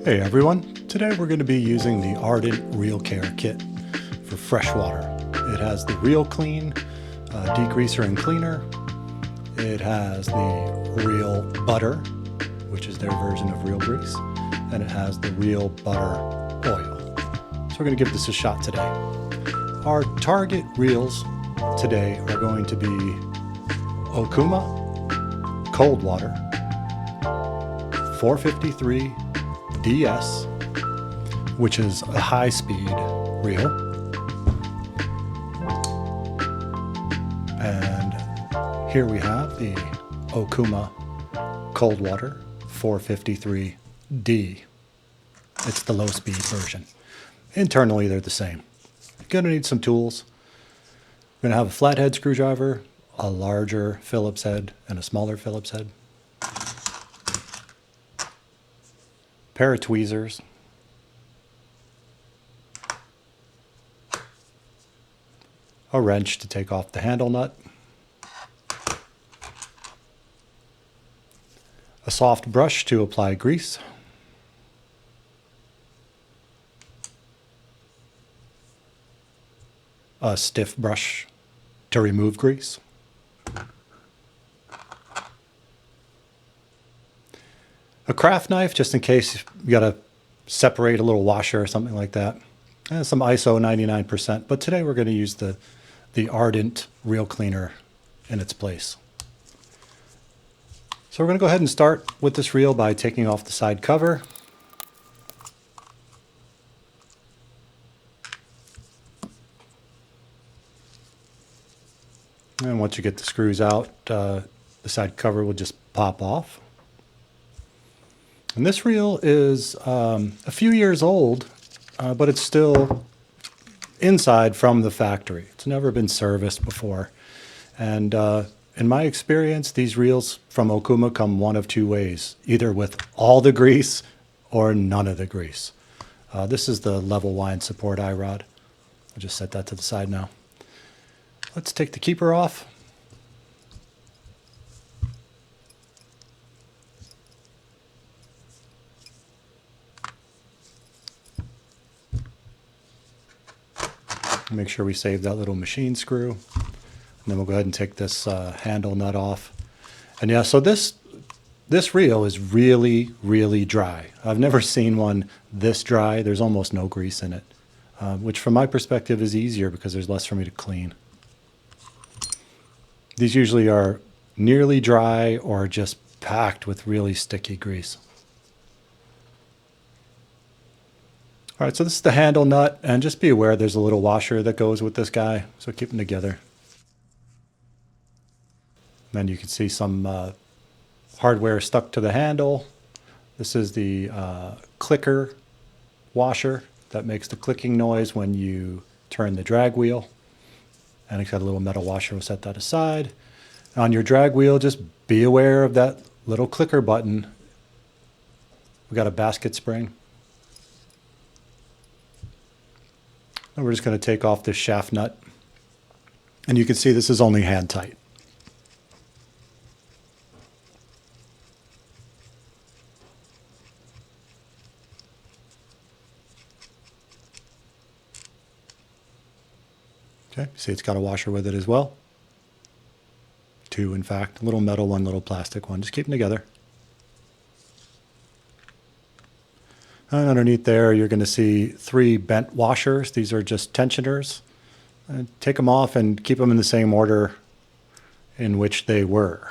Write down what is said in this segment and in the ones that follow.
Hey everyone, today we're going to be using the Ardent Reel Care Kit for Freshwater. It has the Reel Clean, degreaser and cleaner. It has the Reel Butter, which is their version of Reel Grease, and it has the Reel Butter Oil. So we're going to give this a shot today. Our target reels today are going to be Okuma, Coldwater, 453 DS, which is a high-speed reel, and here we have the Okuma Coldwater 453D. It's the low-speed version. Internally, they're the same. You're going to need some tools. You're going to have a flathead screwdriver, a larger Phillips head, and a smaller Phillips head. Pair of tweezers, a wrench to take off the handle nut, a soft brush to apply grease, a stiff brush to remove grease, a craft knife, just in case you got to separate a little washer or something like that. And some ISO 99%, but today we're going to use the Ardent Reel Cleaner in its place. So we're going to go ahead and start with this reel by taking off the side cover. And once you get the screws out, the side cover will just pop off. And this reel is a few years old, but it's still inside from the factory. It's never been serviced before. And in my experience, these reels from Okuma come one of two ways, either with all the grease or none of the grease. This is the level wind support eye rod. I'll just set that to the side now. Let's take the keeper off. Make sure we save that little machine screw. And then we'll go ahead and take this handle nut off. And yeah, so this reel is really, really dry. I've never seen one this dry. There's almost no grease in it, which from my perspective is easier because there's less for me to clean. These usually are nearly dry or just packed with really sticky grease. All right, so this is the handle nut, and just be aware there's a little washer that goes with this guy, so keep them together. Then you can see some hardware stuck to the handle. This is the clicker washer that makes the clicking noise when you turn the drag wheel. And it's got a little metal washer. We'll set that aside. On your drag wheel, just be aware of that little clicker button. We got a basket spring. And we're just going to take off this shaft nut. And you can see this is only hand tight. Okay, see it's got a washer with it as well. Two, in fact, a little metal one, little plastic one. Just keep them together. And underneath there, you're going to see three bent washers. These are just tensioners. Take them off and keep them in the same order in which they were.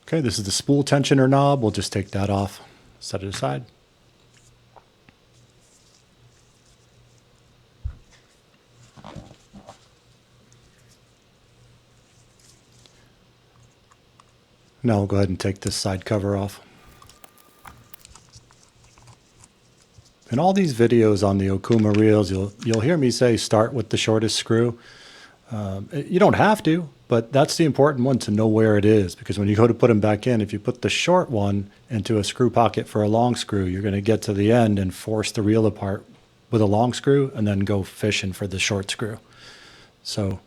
Okay, this is the spool tensioner knob. We'll just take that off, set it aside. Now we'll go ahead and take this side cover off. In all these videos on the Okuma reels, you'll hear me say start with the shortest screw. You don't have to, but that's the important one, to know where it is, because when you go to put them back in, if you put the short one into a screw pocket for a long screw, you're going to get to the end and force the reel apart with a long screw and then go fishing for the short screw. So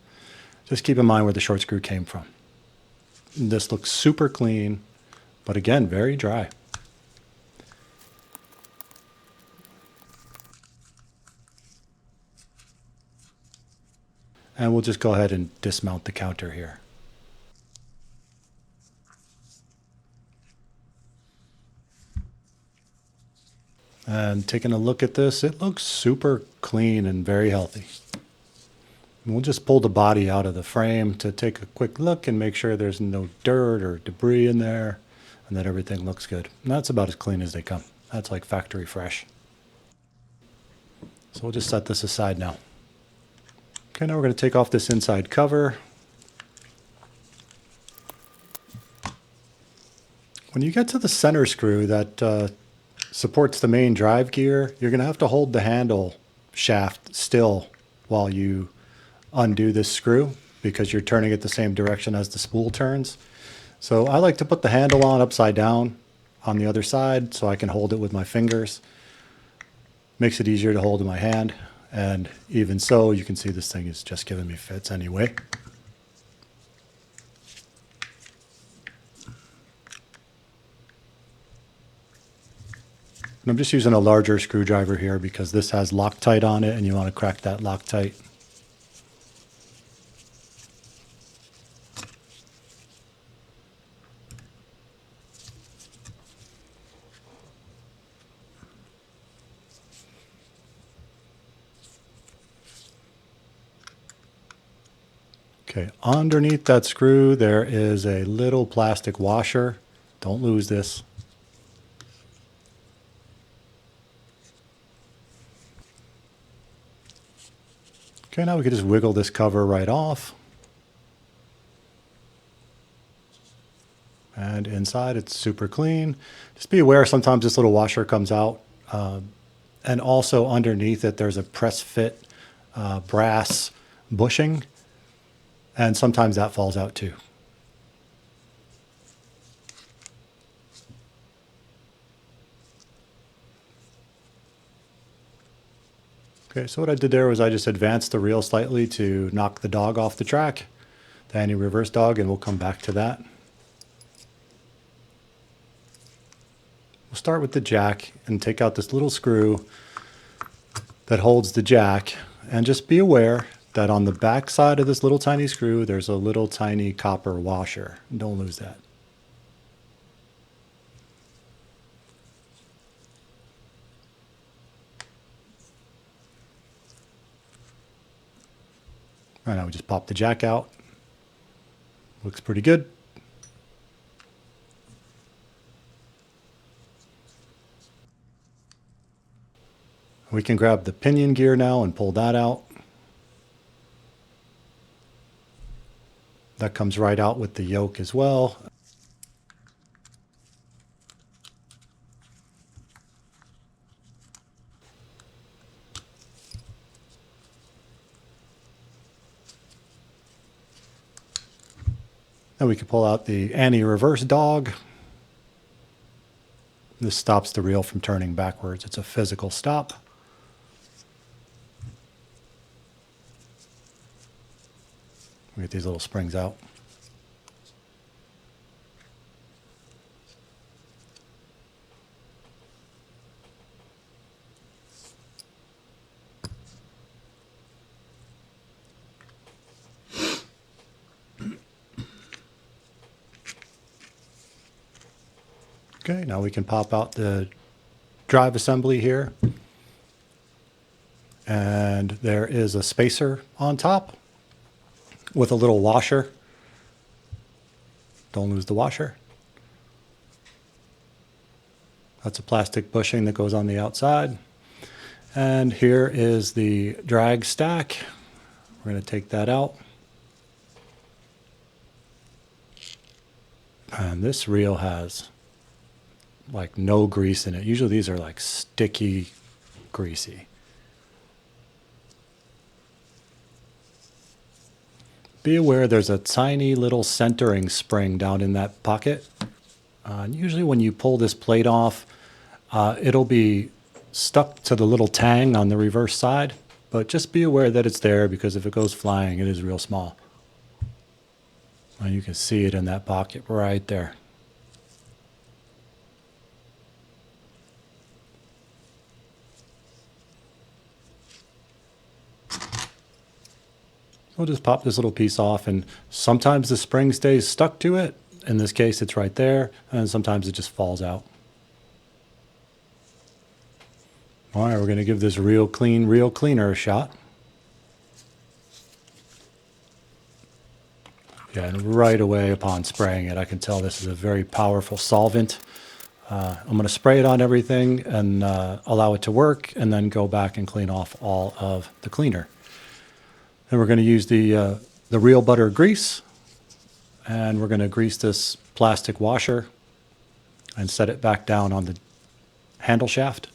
just keep in mind where the short screw came from. This looks super clean, but again, very dry. And we'll just go ahead and dismount the counter here. And taking a look at this, it looks super clean and very healthy. We'll just pull the body out of the frame to take a quick look and make sure there's no dirt or debris in there and that everything looks good. And that's about as clean as they come. That's like factory fresh. So we'll just set this aside now. Okay, now we're going to take off this inside cover. When you get to the center screw that supports the main drive gear, you're going to have to hold the handle shaft still while you undo this screw because you're turning it the same direction as the spool turns. So I like to put the handle on upside down on the other side so I can hold it with my fingers. Makes it easier to hold in my hand. And even so, you can see this thing is just giving me fits anyway. And I'm just using a larger screwdriver here because this has Loctite on it and you want to crack that Loctite. Okay, underneath that screw there is a little plastic washer. Don't lose this. Okay, now we can just wiggle this cover right off. And inside it's super clean. Just be aware sometimes this little washer comes out. And also underneath it there's a press fit brass bushing. And sometimes that falls out too. Okay, so what I did there was I just advanced the reel slightly to knock the dog off the track, the anti-reverse dog, and we'll come back to that. We'll start with the jack and take out this little screw that holds the jack, and just be aware that on the back side of this little tiny screw, there's a little tiny copper washer. Don't lose that. Right now we just pop the jack out. Looks pretty good. We can grab the pinion gear now and pull that out. That comes right out with the yoke as well. Then we can pull out the anti-reverse dog. This stops the reel from turning backwards. It's a physical stop. We get these little springs out. Okay, now we can pop out the drive assembly here. And there is a spacer on top with a little washer. Don't lose the washer. That's a plastic bushing that goes on the outside. And here is the drag stack. We're going to take that out. And this reel has like no grease in it. Usually these are like sticky, greasy. Be aware there's a tiny little centering spring down in that pocket. And usually when you pull this plate off, it'll be stuck to the little tang on the reverse side, but just be aware that it's there because if it goes flying, it is real small. And you can see it in that pocket right there. We'll just pop this little piece off, and sometimes the spring stays stuck to it. In this case, it's right there, and sometimes it just falls out. All right, we're going to give this real cleaner a shot. Yeah, and right away upon spraying it, I can tell this is a very powerful solvent. I'm going to spray it on everything and allow it to work, and then go back and clean off all of the cleaner. And we're going to use the real butter grease, and we're going to grease this plastic washer and set it back down on the handle shaft.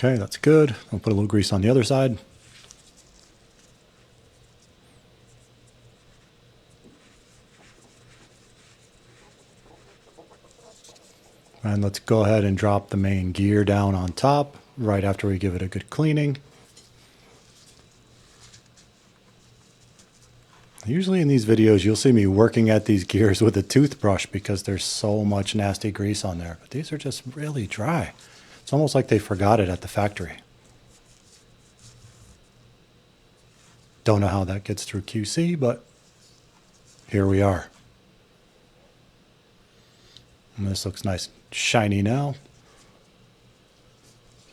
Okay, that's good. I'll put a little grease on the other side. And let's go ahead and drop the main gear down on top right after we give it a good cleaning. Usually in these videos, you'll see me working at these gears with a toothbrush because there's so much nasty grease on there. But these are just really dry. It's almost like they forgot it at the factory. Don't know how that gets through QC, but here we are. And this looks nice and shiny now.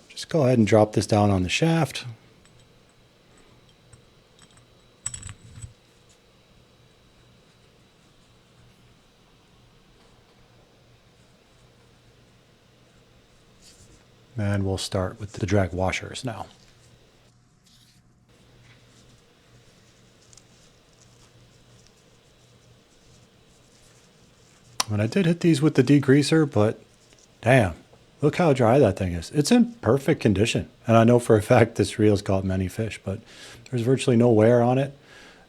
Just go ahead and drop this down on the shaft. And we'll start with the drag washers now. And I did hit these with the degreaser, but damn, look how dry that thing is. It's in perfect condition. And I know for a fact this reel's caught many fish, but there's virtually no wear on it.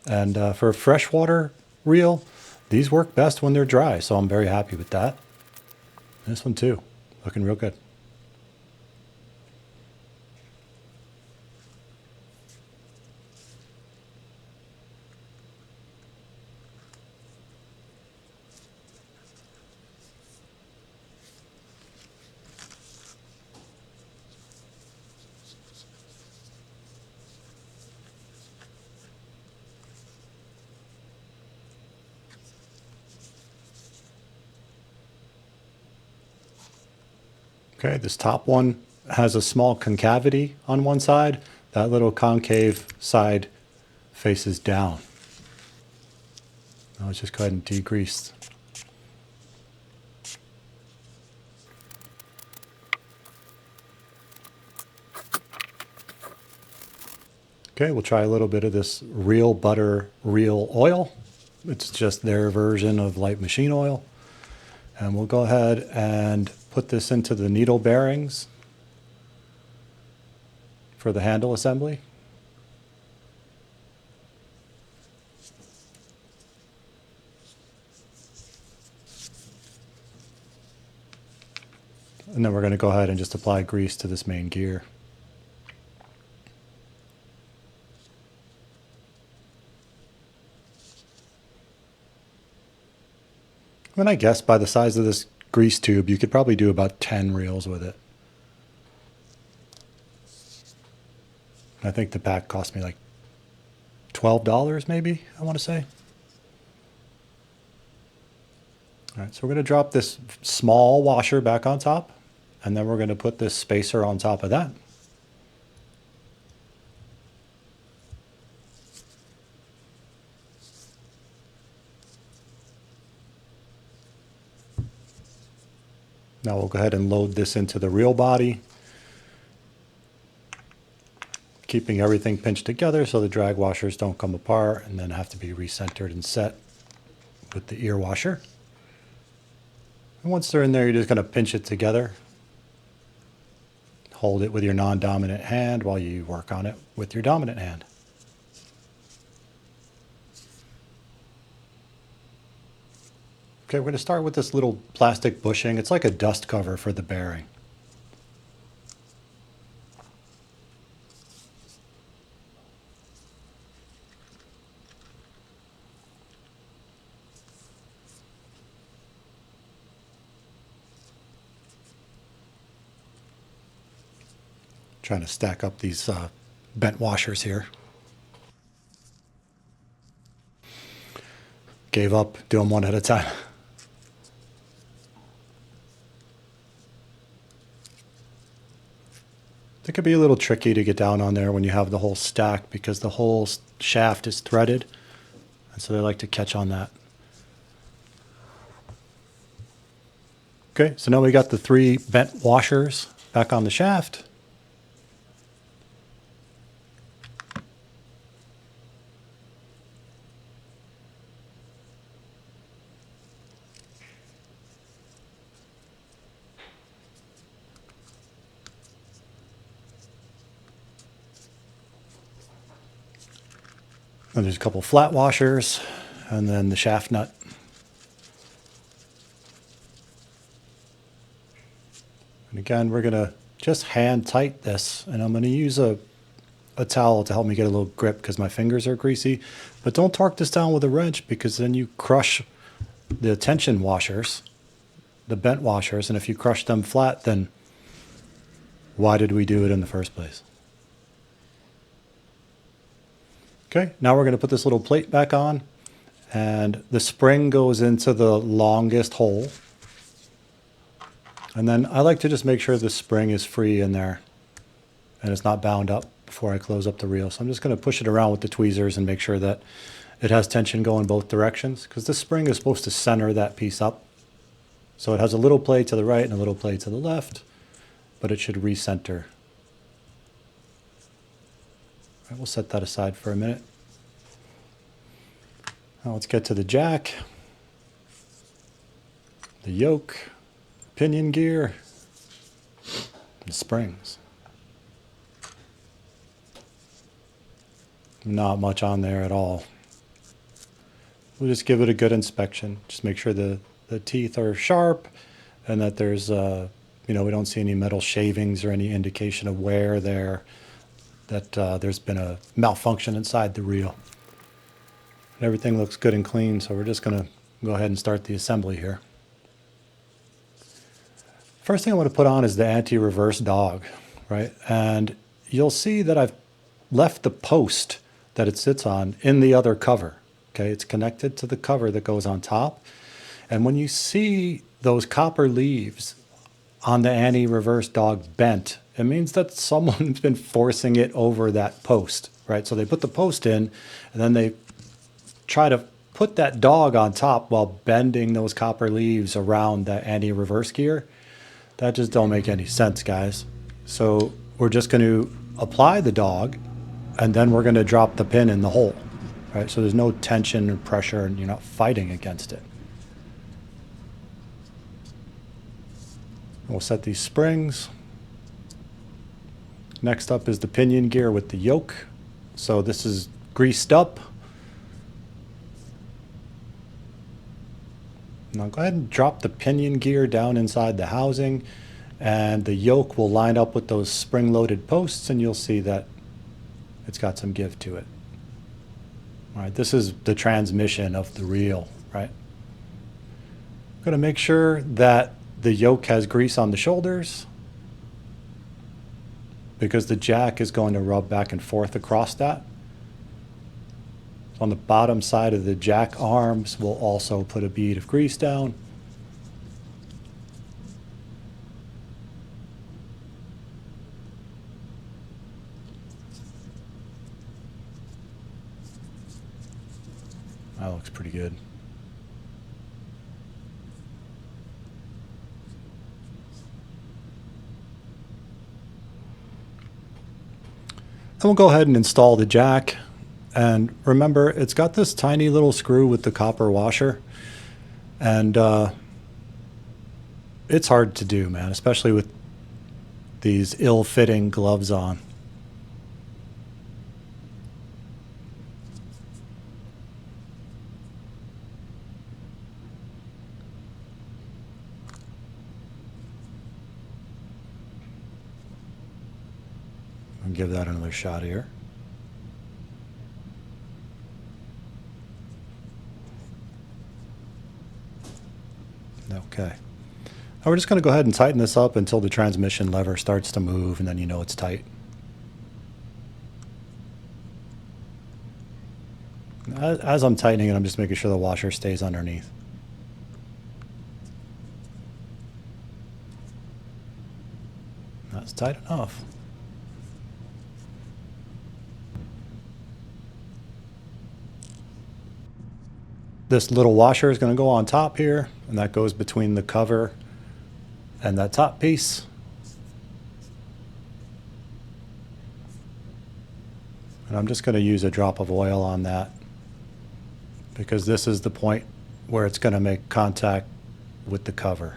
And for a freshwater reel, these work best when they're dry. So I'm very happy with that. This one too, looking real good. Okay, this top one has a small concavity on one side. That little concave side faces down. Now let's just go ahead and degrease. Okay, we'll try a little bit of this real butter reel oil. It's just their version of light machine oil. And we'll go ahead and put this into the needle bearings for the handle assembly. And then we're going to go ahead and just apply grease to this main gear. And I guess by the size of this grease tube, you could probably do about 10 reels with it. I think the pack cost me like $12 maybe, I want to say. All right, so we're going to drop this small washer back on top, and then we're going to put this spacer on top of that. Now we'll go ahead and load this into the reel body, keeping everything pinched together so the drag washers don't come apart and then have to be recentered and set with the ear washer. And once they're in there, you're just going to pinch it together. Hold it with your non-dominant hand while you work on it with your dominant hand. Okay, we're going to start with this little plastic bushing. It's like a dust cover for the bearing. Trying to stack up these bent washers here. Gave up, do them one at a time. It could be a little tricky to get down on there when you have the whole stack because the whole shaft is threaded, and so they like to catch on that. Okay, so now we got the 3 bent washers back on the shaft. And there's a couple flat washers, and then the shaft nut. And again, we're going to just hand tight this, and I'm going to use a towel to help me get a little grip because my fingers are greasy. But don't torque this down with a wrench because then you crush the tension washers, the bent washers, and if you crush them flat, then why did we do it in the first place? Okay, now we're going to put this little plate back on, and the spring goes into the longest hole. And then I like to just make sure the spring is free in there and it's not bound up before I close up the reel. So I'm just going to push it around with the tweezers and make sure that it has tension going both directions, because this spring is supposed to center that piece up. So it has a little play to the right and a little play to the left, but it should recenter. Right, we'll set that aside for a minute. Now let's get to the jack, the yoke, pinion gear, and springs. Not much on there at all. We'll just give it a good inspection. Just make sure the teeth are sharp and that there's, we don't see any metal shavings or any indication of wear there, that there's been a malfunction inside the reel. And everything looks good and clean, so we're just going to go ahead and start the assembly here. First thing I want to put on is the anti-reverse dog, right? And you'll see that I've left the post that it sits on in the other cover. Okay, it's connected to the cover that goes on top. And when you see those copper leaves on the anti-reverse dog bent, it means that someone's been forcing it over that post, right? So they put the post in, and then they try to put that dog on top while bending those copper leaves around the anti-reverse gear. That just don't make any sense, guys. So we're just going to apply the dog, and then we're going to drop the pin in the hole, right? So there's no tension or pressure, and you're not fighting against it. We'll set these springs. Next up is the pinion gear with the yoke. So this is greased up. Now go ahead and drop the pinion gear down inside the housing, and the yoke will line up with those spring-loaded posts, and you'll see that it's got some give to it. All right, this is the transmission of the reel, right? I'm going to make sure that the yoke has grease on the shoulders, because the jack is going to rub back and forth across that. On the bottom side of the jack arms, we'll also put a bead of grease down. That looks pretty good. Then we'll go ahead and install the jack. And remember, it's got this tiny little screw with the copper washer. And it's hard to do, man, especially with these ill-fitting gloves on. I'll give that another shot here. Okay. Now we're just going to go ahead and tighten this up until the transmission lever starts to move, and then you know it's tight. As I'm tightening it, I'm just making sure the washer stays underneath. That's tight enough. This little washer is going to go on top here, and that goes between the cover and that top piece. And I'm just going to use a drop of oil on that because this is the point where it's going to make contact with the cover.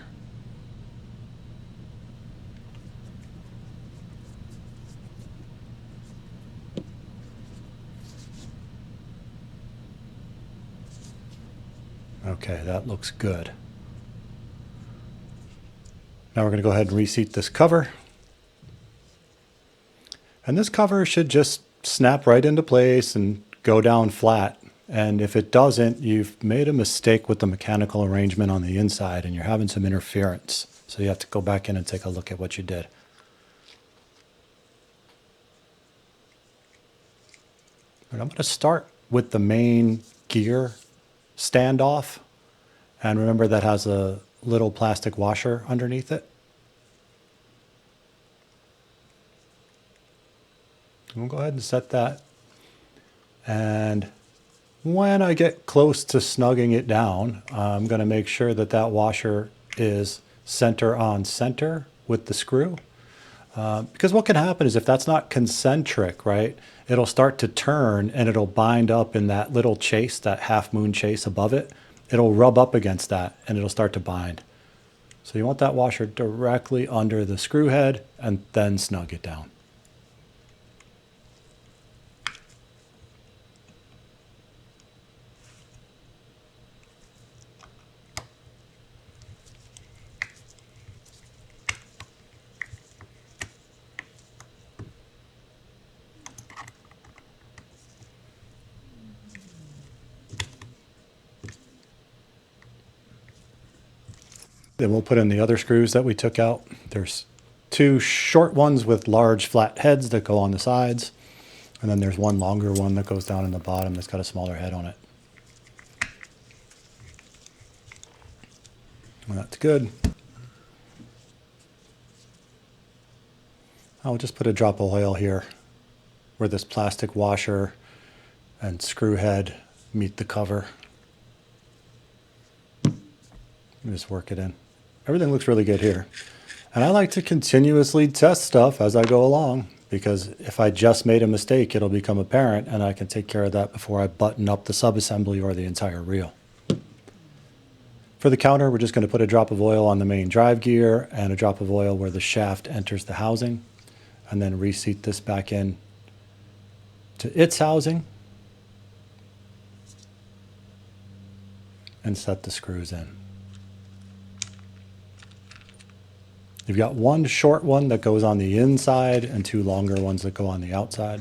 Okay, that looks good. Now we're going to go ahead and reseat this cover. And this cover should just snap right into place and go down flat. And if it doesn't, you've made a mistake with the mechanical arrangement on the inside and you're having some interference. So you have to go back in and take a look at what you did. But I'm going to start with the main gear standoff. And remember that has a little plastic washer underneath it. We'll go ahead and set that. And when I get close to snugging it down, I'm going to make sure that that washer is center on center with the screw. Because what can happen is if that's not concentric, right, it'll start to turn and it'll bind up in that little chase, that half moon chase above it. It'll rub up against that and it'll start to bind. So you want that washer directly under the screw head and then snug it down. Then we'll put in the other screws that we took out. There's two short ones with large flat heads that go on the sides. And then there's one longer one that goes down in the bottom that's got a smaller head on it. Well, that's good. I'll just put a drop of oil here where this plastic washer and screw head meet the cover. Just work it in. Everything looks really good here. And I like to continuously test stuff as I go along because if I just made a mistake, it'll become apparent and I can take care of that before I button up the subassembly or the entire reel. For the counter, we're just going to put a drop of oil on the main drive gear and a drop of oil where the shaft enters the housing, and then reseat this back in to its housing and set the screws in. You've got one short one that goes on the inside and two longer ones that go on the outside.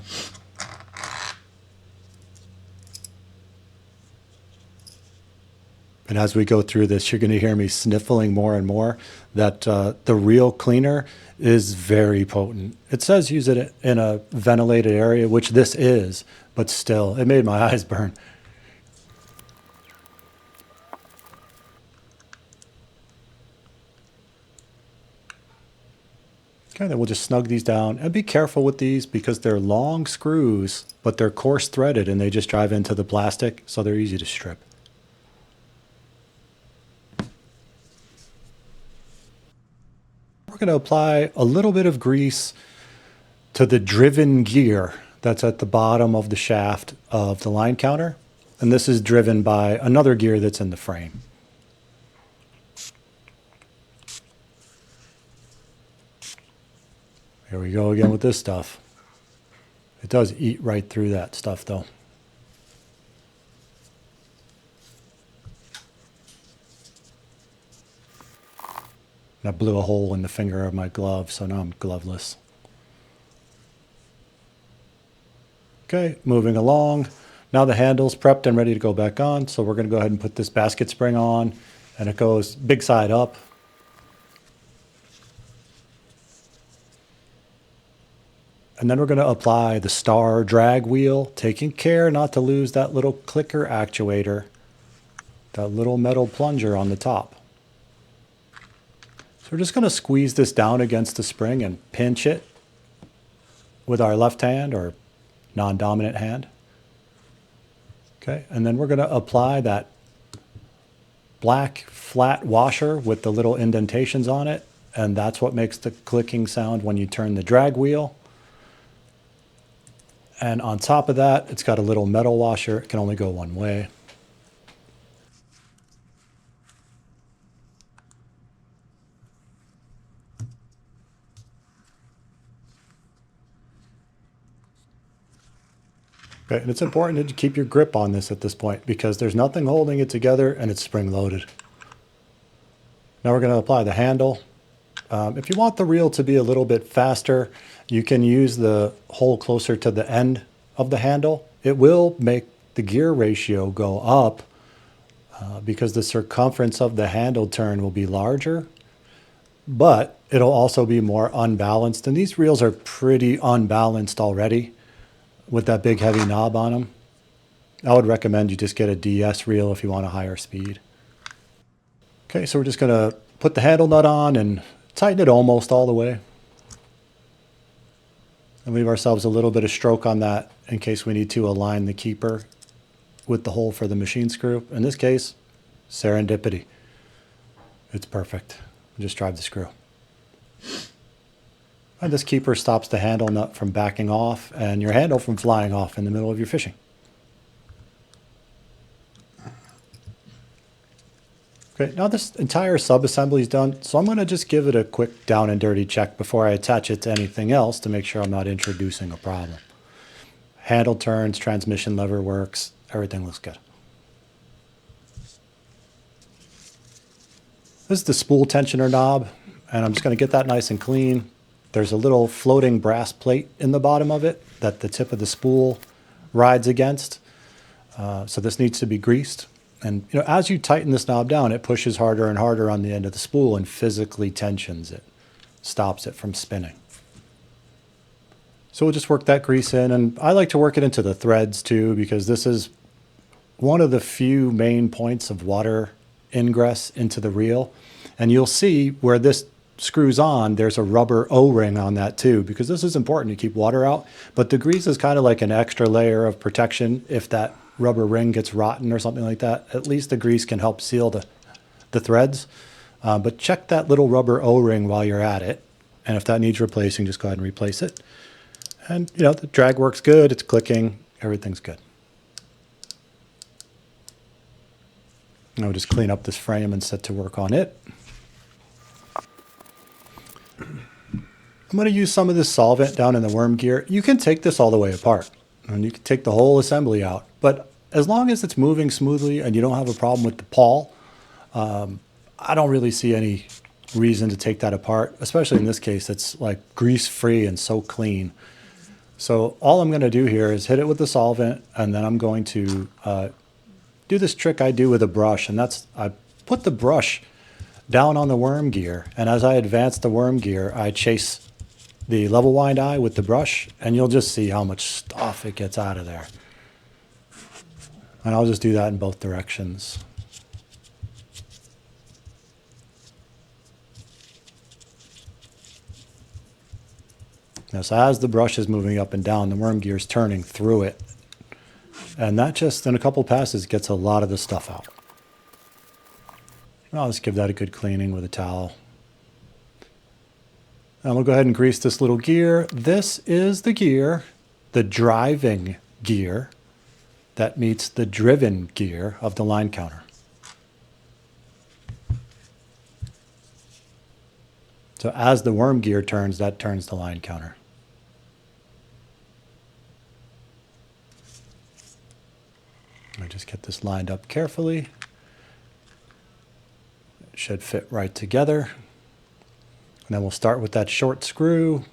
And as we go through this, you're going to hear me sniffling more and more that the reel cleaner is very potent. It says use it in a ventilated area, which this is, but still, it made my eyes burn. Okay, then we'll just snug these down and be careful with these because they're long screws, but they're coarse threaded and they just drive into the plastic, so they're easy to strip. We're going to apply a little bit of grease to the driven gear that's at the bottom of the shaft of the Linecounter, and this is driven by another gear that's in the frame. Here we go again with this stuff. It does eat right through that stuff though. And I blew a hole in the finger of my glove, so now I'm gloveless. Okay, moving along. Now the handle's prepped and ready to go back on, so we're going to go ahead and put this basket spring on, and it goes big side up. And then we're going to apply the star drag wheel, taking care not to lose that little clicker actuator, that little metal plunger on the top. So we're just going to squeeze this down against the spring and pinch it with our left hand or non-dominant hand. Okay, and then we're going to apply that black flat washer with the little indentations on it, and that's what makes the clicking sound when you turn the drag wheel. And on top of that, it's got a little metal washer. It can only go one way. Okay, and it's important to keep your grip on this at this point because there's nothing holding it together and it's spring loaded. Now we're going to apply the handle. If you want the reel to be a little bit faster, you can use the hole closer to the end of the handle. It will make the gear ratio go up because the circumference of the handle turn will be larger, but it'll also be more unbalanced. And these reels are pretty unbalanced already with that big heavy knob on them. I would recommend you just get a DS reel if you want a higher speed. Okay, so we're just going to put the handle nut on and tighten it almost all the way. And leave ourselves a little bit of stroke on that in case we need to align the keeper with the hole for the machine screw. In this case, serendipity. It's perfect. Just drive the screw. And this keeper stops the handle nut from backing off and your handle from flying off in the middle of your fishing. Okay, now this entire sub-assembly is done, so I'm going to just give it a quick down and dirty check before I attach it to anything else to make sure I'm not introducing a problem. Handle turns, transmission lever works, everything looks good. This is the spool tensioner knob, and I'm just going to get that nice and clean. There's a little floating brass plate in the bottom of it that the tip of the spool rides against, so this needs to be greased. And you know, as you tighten this knob down, it pushes harder and harder on the end of the spool and physically tensions it, stops it from spinning. So we'll just work that grease in, and I like to work it into the threads too, because this is one of the few main points of water ingress into the reel. And you'll see where this screws on, there's a rubber O-ring on that too, because this is important to keep water out. But the grease is kind of like an extra layer of protection if that rubber ring gets rotten or something like that. At least the grease can help seal the threads. But check that little rubber O-ring while you're at it. And if that needs replacing, just go ahead and replace it. And you know, the drag works good, it's clicking, everything's good. Now we'll just clean up this frame and set to work on it. I'm going to use some of this solvent down in the worm gear. You can take this all the way apart and you can take the whole assembly out. But as long as it's moving smoothly and you don't have a problem with the pawl, I don't really see any reason to take that apart, especially in this case. It's like grease free and so clean. So all I'm going to do here is hit it with the solvent, and then I'm going to do this trick I do with a brush, and that's I put the brush down on the worm gear, and as I advance the worm gear, I chase the level wind eye with the brush, and you'll just see how much stuff it gets out of there. And I'll just do that in both directions. Now, so as the brush is moving up and down, the worm gear is turning through it. And that just, in a couple passes, gets a lot of the stuff out. I'll just give that a good cleaning with a towel. And we'll go ahead and grease this little gear. This is the gear, the driving gear, that meets the driven gear of the Linecounter. So as the worm gear turns, that turns the line counter. I just get this lined up carefully. It should fit right together. And then we'll start with that short screw.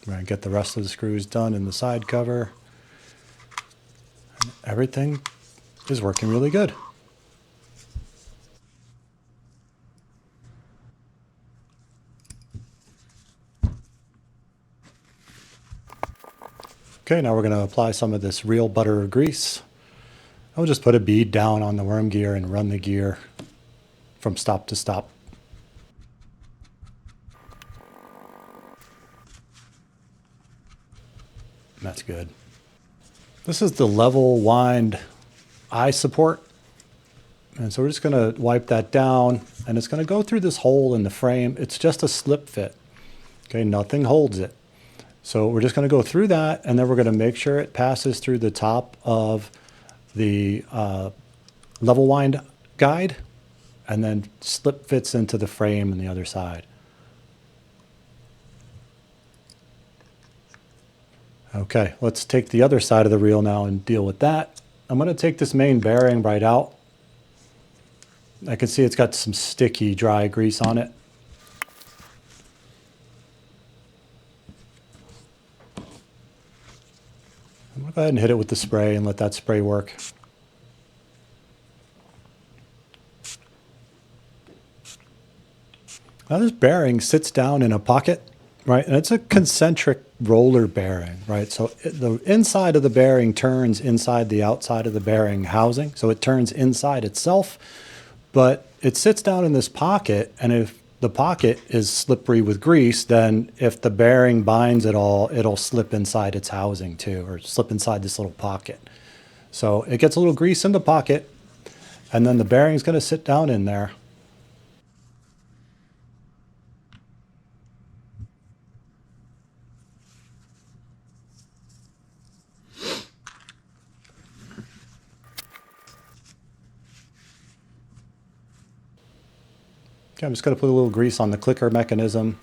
We're going to get the rest of the screws done in the side cover. And everything is working really good. Okay, now we're going to apply some of this real butter grease. I'll just put a bead down on the worm gear and run the gear from stop to stop. That's good. This is the level wind eye support. And so we're just going to wipe that down, and it's going to go through this hole in the frame. It's just a slip fit. Okay, nothing holds it. So we're just going to go through that, and then we're going to make sure it passes through the top of the level wind guide, and then slip fits into the frame on the other side. Okay, let's take the other side of the reel now and deal with that. I'm going to take this main bearing right out. I can see it's got some sticky, dry grease on it. I'm going to go ahead and hit it with the spray and let that spray work. Now this bearing sits down in a pocket, right? And it's a concentric roller bearing, right? So the inside of the bearing turns inside the outside of the bearing housing. So it turns inside itself, but it sits down in this pocket. And if the pocket is slippery with grease, then if the bearing binds at all, it'll slip inside its housing too, or slip inside this little pocket. So it gets a little grease in the pocket, and then the bearing's going to sit down in there. Okay, I'm just going to put a little grease on the clicker mechanism.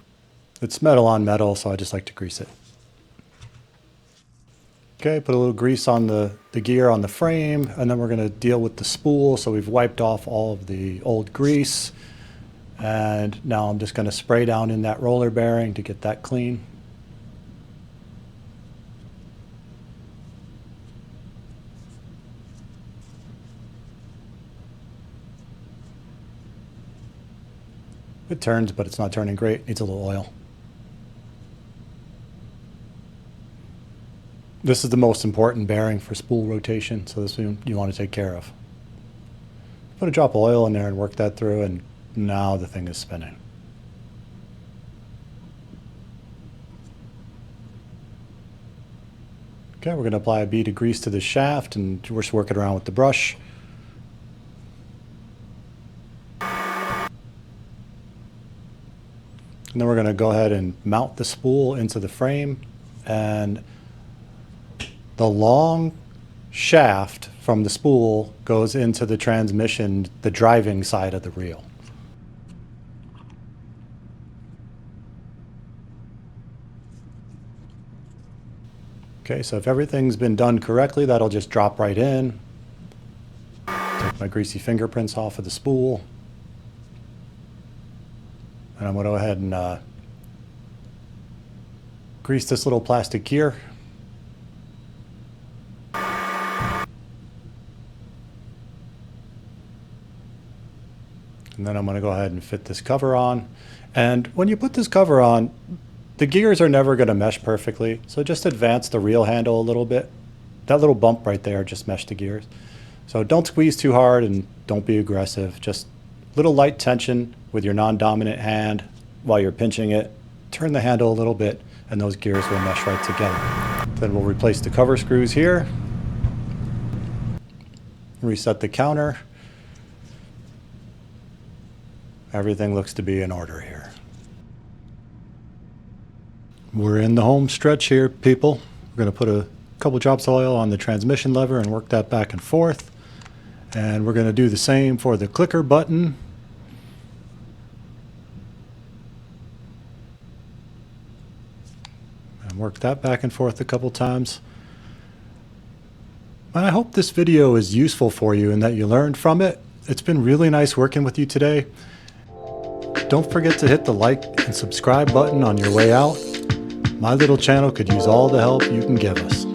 It's metal on metal, so I just like to grease it. Okay, put a little grease on the gear on the frame, and then we're going to deal with the spool. So we've wiped off all of the old grease, and now I'm just going to spray down in that roller bearing to get that clean. It turns, but it's not turning great. Needs a little oil. This is the most important bearing for spool rotation, so this one you want to take care of. Put a drop of oil in there and work that through, and now the thing is spinning. Okay, we're going to apply a bead of grease to the shaft, and we're just working around with the brush. And then we're going to go ahead and mount the spool into the frame, and the long shaft from the spool goes into the transmission, the driving side of the reel. Okay, so if everything's been done correctly, that'll just drop right in. Take my greasy fingerprints off of the spool. And I'm going to go ahead and grease this little plastic gear. And then I'm going to go ahead and fit this cover on. And when you put this cover on, the gears are never going to mesh perfectly. So just advance the reel handle a little bit. That little bump right there just meshed the gears. So don't squeeze too hard and don't be aggressive. Just little light tension with your non-dominant hand while you're pinching it. Turn the handle a little bit and those gears will mesh right together. Then we'll replace the cover screws here. Reset the counter. Everything looks to be in order here. We're in the home stretch here, people. We're going to put a couple drops of oil on the transmission lever and work that back and forth. And we're going to do the same for the clicker button. And work that back and forth a couple times. And I hope this video is useful for you and that you learned from it. It's been really nice working with you today. Don't forget to hit the like and subscribe button on your way out. My little channel could use all the help you can give us.